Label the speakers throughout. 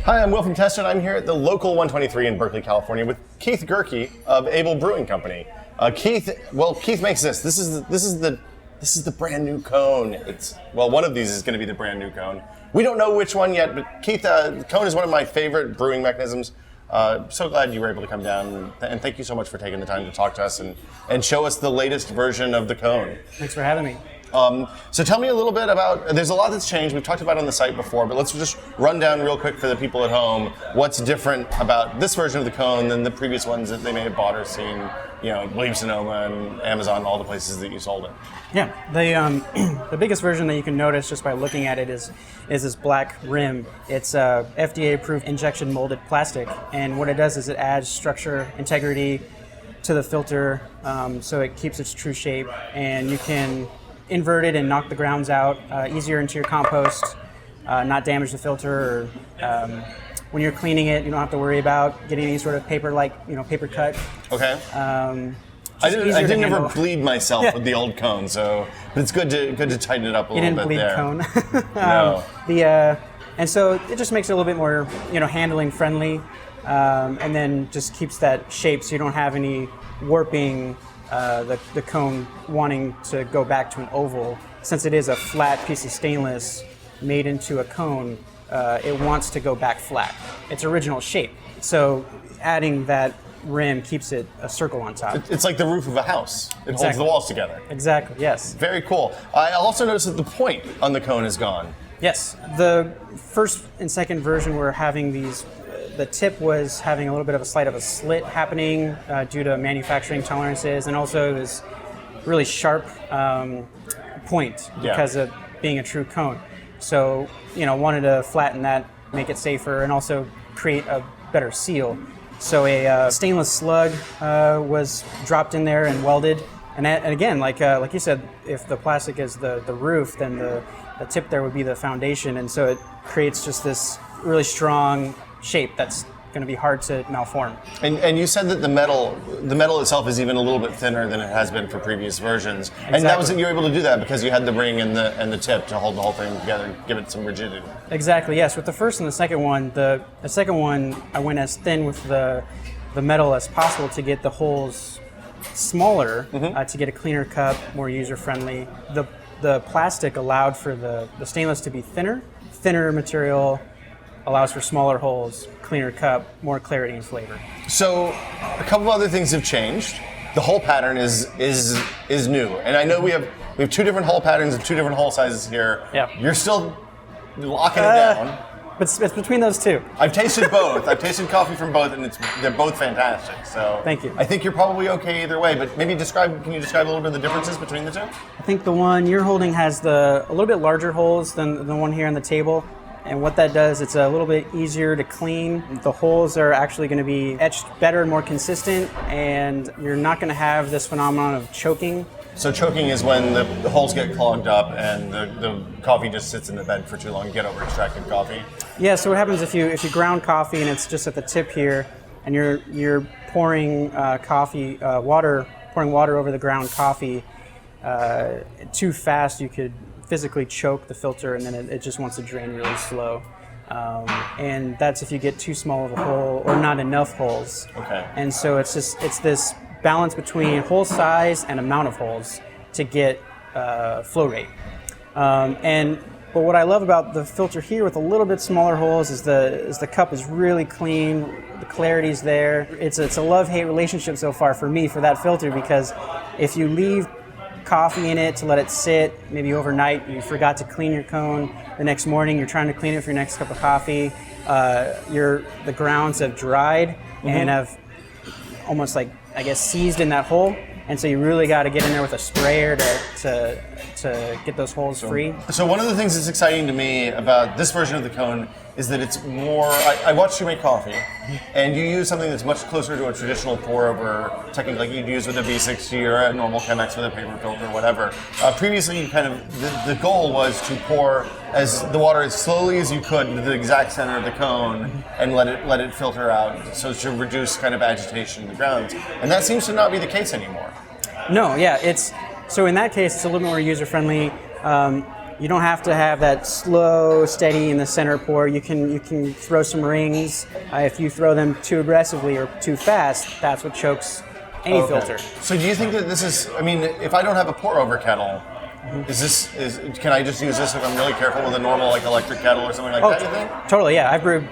Speaker 1: Hi, I'm Will from Test, and I'm here at the local 123 in Berkeley, California, with Keith Gehrke of Able Brewing Company. Keith makes this. This is the brand new cone. One of these is going to be the brand new cone. We don't know which one yet, but Keith, cone is one of my favorite brewing mechanisms. So glad you were able to come down, and thank you so much for taking the time to talk to us and show us the latest version of the cone.
Speaker 2: Thanks for having me.
Speaker 1: So tell me a little bit about, there's a lot that's changed. We've talked about it on the site before, but let's just run down real quick for the people at home what's different about this version of the cone than the previous ones that they may have bought or seen, Williams-Sonoma and Amazon, all the places that you sold it.
Speaker 2: Yeah, the biggest version that you can notice just by looking at it is this black rim. It's FDA-approved injection molded plastic, and what it does is it adds structure, integrity to the filter, so it keeps its true shape, and you can invert it and knock the grounds out easier into your compost, not damage the filter, or when you're cleaning it, you don't have to worry about getting any sort of paper cut.
Speaker 1: Okay. I didn't ever bleed myself with the old cone, but it's good to tighten it up a little bit there.
Speaker 2: You didn't bleed cone.
Speaker 1: No.
Speaker 2: And so it just makes it a little bit more, handling friendly, and then just keeps that shape so you don't have any warping. The cone wanting to go back to an oval. Since it is a flat piece of stainless made into a cone, it wants to go back flat, its original shape. So adding that rim keeps it a circle on top.
Speaker 1: It's like the roof of a house. It holds the walls together.
Speaker 2: Exactly, yes.
Speaker 1: Very cool. I also noticed that the point on the cone is gone.
Speaker 2: Yes, the first and second version were having these. The tip was having a little bit of a slit happening due to manufacturing tolerances, and also this really sharp point because of being a true cone. So, wanted to flatten that, make it safer, and also create a better seal. So a stainless slug was dropped in there and welded. And again, like you said, if the plastic is the roof, then the tip there would be the foundation, and so it creates just this really strong shape that's going to be hard to malform.
Speaker 1: And you said that the metal itself is even a little bit thinner than it has been for previous versions. Exactly. And that was you were able to do that because you had the ring and the tip to hold the whole thing together and give it some rigidity.
Speaker 2: Exactly. Yes. With the first and the second one, the second one I went as thin with the metal as possible to get the holes smaller, to get a cleaner cup, more user friendly. The plastic allowed for the stainless to be thinner material. Allows for smaller holes, cleaner cup, more clarity and flavor.
Speaker 1: So, a couple of other things have changed. The hole pattern is new, and I know we have two different hole patterns and two different hole sizes here.
Speaker 2: Yeah.
Speaker 1: You're still locking it down.
Speaker 2: But it's between those two.
Speaker 1: I've tasted both. I've tasted coffee from both, and they're both fantastic. So
Speaker 2: thank you.
Speaker 1: I think you're probably okay either way. But maybe can you describe a little bit of the differences between the two?
Speaker 2: I think the one you're holding has a little bit larger holes than the one here on the table. And what that does, it's a little bit easier to clean. The holes are actually going to be etched better and more consistent, and you're not going to have this phenomenon of choking.
Speaker 1: So choking is when the holes get clogged up and the coffee just sits in the bed for too long. You get over extracted coffee.
Speaker 2: Yeah. So what happens if you ground coffee and it's just at the tip here, and you're pouring pouring water over the ground coffee too fast, you could physically choke the filter, and then it just wants to drain really slow. And that's if you get too small of a hole or not enough holes.
Speaker 1: Okay.
Speaker 2: And so it's this balance between hole size and amount of holes to get flow rate. But what I love about the filter here with a little bit smaller holes is the cup is really clean, the clarity's there. It's a love-hate relationship so far for me for that filter, because if you leave coffee in it to let it sit, maybe overnight, you forgot to clean your cone, the next morning you're trying to clean it for your next cup of coffee, the grounds have dried and have almost seized in that hole, and so you really got to get in there with a sprayer to get those holes free. So
Speaker 1: one of the things that's exciting to me about this version of the cone is that it's more, I watched you make coffee, and you use something that's much closer to a traditional pour-over technique like you'd use with a V60 or a normal Chemex with a paper filter or whatever. Previously, the goal was to pour the water as slowly as you could into the exact center of the cone and let it filter out, so to reduce kind of agitation in the grounds. And that seems to not be the case anymore.
Speaker 2: No, yeah, so in that case, it's a little more user-friendly. You don't have to have that slow, steady in the center pour. You can throw some rings. If you throw them too aggressively or too fast, that's what chokes any filter.
Speaker 1: So do you think that this is? I mean, if I don't have a pour over kettle, can I just use this if I'm really careful with a normal like electric kettle or something like that? You think?
Speaker 2: Totally. Yeah, I've brewed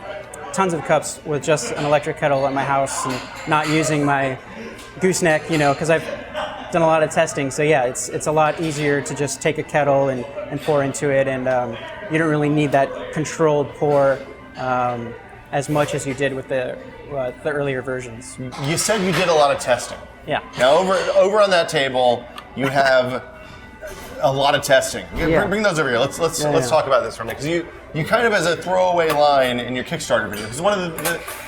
Speaker 2: tons of cups with just an electric kettle at my house and not using my gooseneck, because I've done a lot of testing. So yeah, it's a lot easier to just take a kettle and pour into it, and you don't really need that controlled pour as much as you did with the earlier versions.
Speaker 1: You said you did a lot of testing.
Speaker 2: Yeah.
Speaker 1: Now over on that table, you have a lot of testing. Bring those over here. Let's talk about this for a minute, because you kind of as a throwaway line in your Kickstarter video, because one of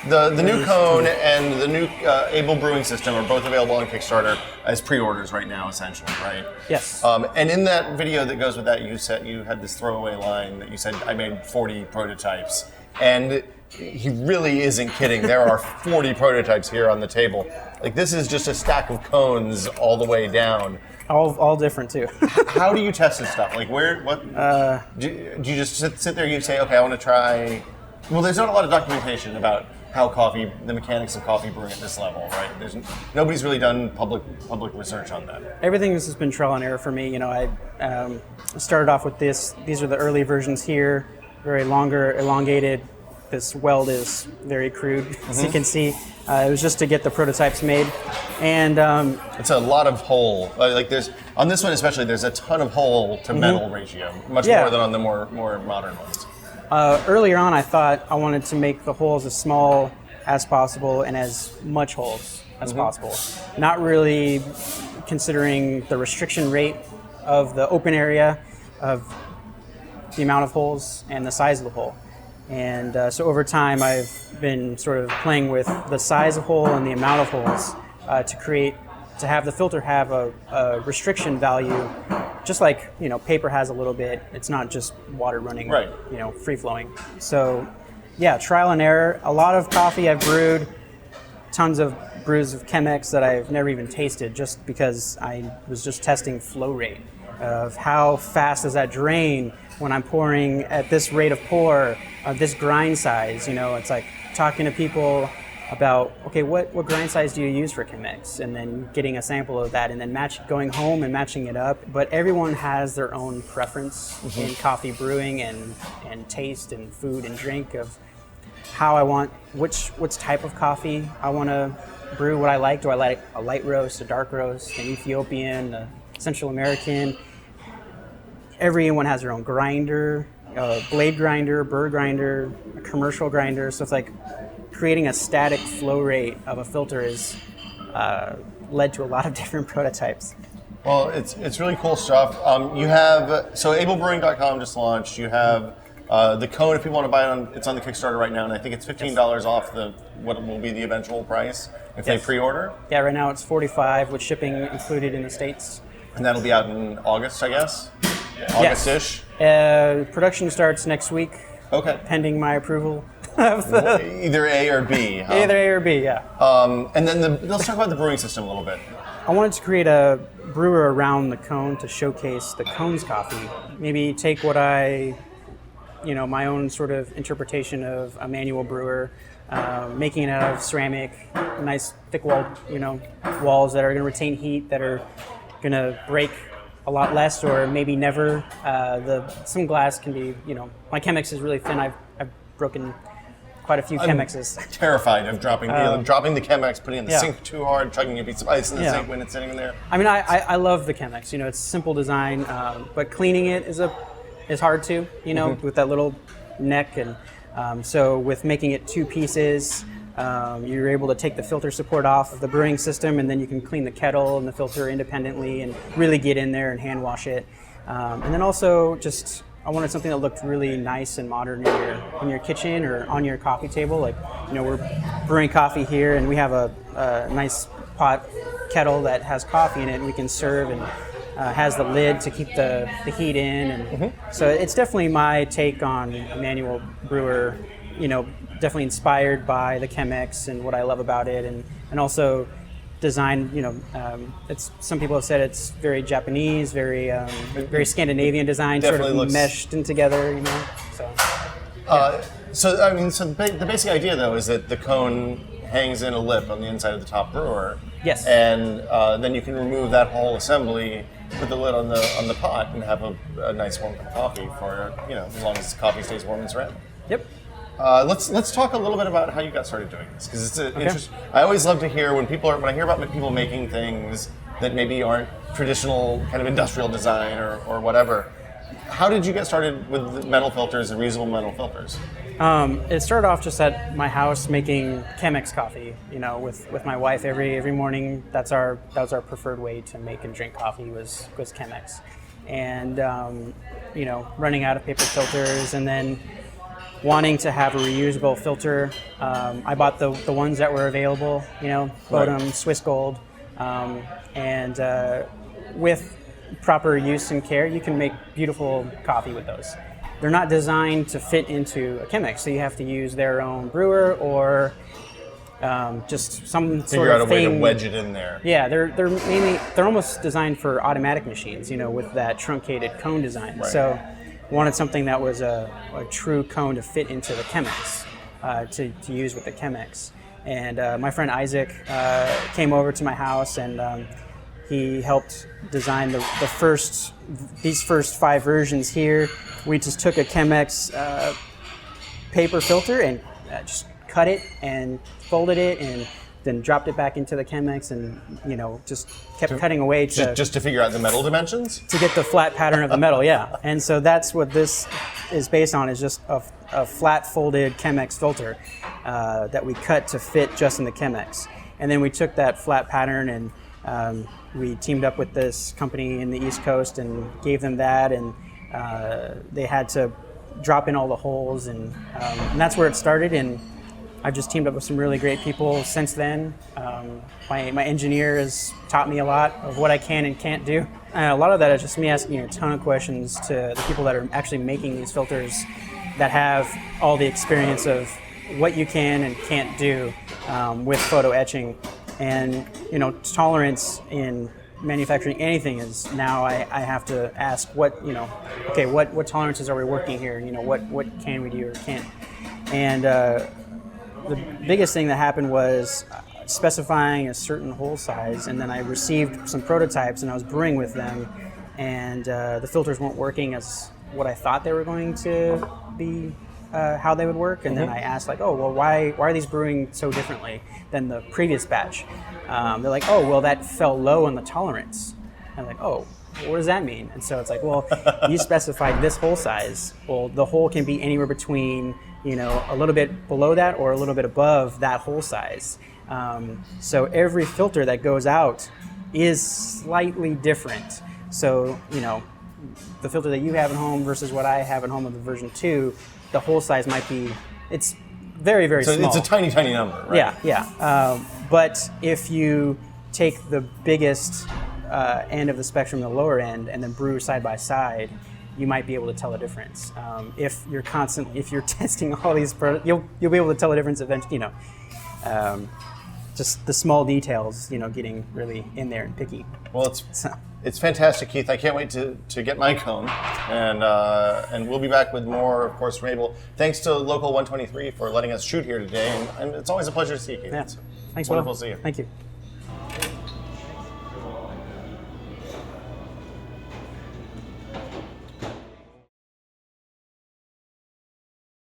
Speaker 1: the new Kone and the new Able Brewing System are both available on Kickstarter as pre-orders right now, essentially, right?
Speaker 2: Yes.
Speaker 1: And in that video that goes with that, you said you had this throwaway line that you said, I made 40 prototypes, and he really isn't kidding. There are 40 prototypes here on the table. Like, this is just a stack of cones all the way down.
Speaker 2: All different too.
Speaker 1: How do you test this stuff? Like, do you just sit there and you say, okay, I want to try? Well, there's not a lot of documentation about how the mechanics of coffee brewing at this level, right? Nobody's really done public research on that.
Speaker 2: Everything has been trial and error for me. I started off with this. These are the early versions here, very longer, elongated. This weld is very crude, as you can see. It was just to get the prototypes made, and
Speaker 1: it's a lot of hole. Like on this one especially, there's a ton of hole to metal ratio, much more than on the more modern ones.
Speaker 2: Earlier on, I thought I wanted to make the holes as small as possible and as much holes as possible, not really considering the restriction rate of the open area, of the amount of holes and the size of the hole. And so over time, I've been sort of playing with the size of hole and the amount of holes to have the filter have a restriction value, just like paper has a little bit. It's not just water running, free flowing. So yeah, trial and error. A lot of coffee I've brewed, tons of brews of Chemex that I've never even tasted, just because I was just testing flow rate of how fast does that drain when I'm pouring at this rate of pour, this grind size. It's like talking to people about, okay, what grind size do you use for Chemex? And then getting a sample of that, and then going home and matching it up. But everyone has their own preference in coffee brewing and taste and food and drink of how I want, which type of coffee I want to brew, what I like. Do I like a light roast, a dark roast, an Ethiopian, a Central American? Everyone has their own grinder, blade grinder, burr grinder, a commercial grinder. So it's like creating a static flow rate of a filter is led to a lot of different prototypes.
Speaker 1: Well, it's really cool stuff. You have, so ablebrewing.com just launched. You have the Kone, if people want to buy it, it's on the Kickstarter right now, and I think it's $15 off what will be the eventual price if they pre-order.
Speaker 2: Yeah, right now it's $45 with shipping included in the States.
Speaker 1: And that'll be out in August, I guess? August-ish?
Speaker 2: Production starts next week.
Speaker 1: Okay.
Speaker 2: Pending my approval.
Speaker 1: Either A or B. Huh?
Speaker 2: Either A or B, yeah.
Speaker 1: And then let's talk about the brewing system a little bit.
Speaker 2: I wanted to create a brewer around the Kone to showcase the Kone's coffee. Maybe take what my own sort of interpretation of a manual brewer, making it out of ceramic, nice thick walled, walls that are going to retain heat, that are going to break a lot less or maybe never. Some glass can be, my Chemex is really thin. I've broken quite a few Chemexes.
Speaker 1: Terrified of dropping the Chemex, putting it in the sink too hard, chugging a piece of ice in the sink when it's sitting in there.
Speaker 2: I mean, I love the Chemex. It's simple design, but cleaning it is hard too. With that little neck, and so with making it two pieces, you're able to take the filter support off of the brewing system, and then you can clean the kettle and the filter independently and really get in there and hand wash it. And then also just, I wanted something that looked really nice and modern in your kitchen or on your coffee table. Like, we're brewing coffee here, and we have a nice pot kettle that has coffee in it, and we can serve, and has the lid to keep the heat in. And so it's definitely my take on a manual brewer, definitely inspired by the Chemex and what I love about it, and also design. It's some people have said it's very Japanese, very Scandinavian design, sort
Speaker 1: Definitely
Speaker 2: of
Speaker 1: looks
Speaker 2: meshed in together. So.
Speaker 1: The basic idea though is that the cone hangs in a lip on the inside of the top brewer.
Speaker 2: Yes.
Speaker 1: And then you can remove that whole assembly, put the lid on the pot, and have a nice warm cup of coffee for as long as the coffee stays warm and ceramic.
Speaker 2: Yep.
Speaker 1: Let's talk a little bit about how you got started doing this, because it's interesting. I always love to hear when I hear about people making things that maybe aren't traditional kind of industrial design or whatever. How did you get started with metal filters and reusable metal filters?
Speaker 2: It started off just at my house making Chemex coffee. With my wife every morning. That was our preferred way to make and drink coffee was Chemex, and running out of paper filters, and then wanting to have a reusable filter. I bought the ones that were available. Bodum, right. Swiss Gold, and with proper use and care, you can make beautiful coffee with those. They're not designed to fit into a Chemex, so you have to use their own brewer or just some sort of thing. Figure out a way to
Speaker 1: wedge it in there.
Speaker 2: Yeah, they're almost designed for automatic machines, with that truncated cone design.
Speaker 1: Right.
Speaker 2: So wanted something that was a true cone to fit into the Chemex, to use with the Chemex. And my friend Isaac came over to my house, and he helped design these first 5 versions here. We just took a Chemex paper filter and just cut it and folded it and then dropped it back into the Chemex, and just kept cutting away
Speaker 1: just to figure out the metal dimensions,
Speaker 2: to get the flat pattern of the metal. Yeah, and so that's what this is based on, is just a flat folded Chemex filter that we cut to fit just in the Chemex. And then we took that flat pattern and we teamed up with this company in the East Coast and gave them that, and they had to drop in all the holes, and that's where it started. And I've just teamed up with some really great people since then. My engineer has taught me a lot of what I can and can't do. And a lot of that is just me asking a ton of questions to the people that are actually making these filters, that have all the experience of what you can and can't do with photo etching. And tolerance in manufacturing anything is now I have to ask what tolerances are we working here? What can we do or can't? And the biggest thing that happened was specifying a certain hole size, and then I received some prototypes and I was brewing with them, and the filters weren't working as what I thought they were going to be, how they would work. And then I asked, why are these brewing so differently than the previous batch? They're like, that fell low on the tolerance. I'm like, what does that mean? And so it's like, you specified this hole size. Well, the hole can be anywhere between a little bit below that or a little bit above that hole size. So every filter that goes out is slightly different. So the filter that you have at home versus what I have at home with the version 2, the hole size might be, it's very, very small.
Speaker 1: So it's a tiny, tiny number, right?
Speaker 2: Yeah. But if you take the biggest end of the spectrum, the lower end, and then brew side by side, you might be able to tell a difference. If you're testing all these products, you'll be able to tell a difference eventually. Just the small details, getting really in there and picky.
Speaker 1: Well, it's fantastic, Keith. I can't wait to get my cone, and we'll be back with more, of course, from Abel. Thanks to Local 123 for letting us shoot here today, and it's always a pleasure to see you, Keith.
Speaker 2: Yeah. Thanks,
Speaker 1: wonderful
Speaker 2: Will.
Speaker 1: to see you.
Speaker 2: Thank you.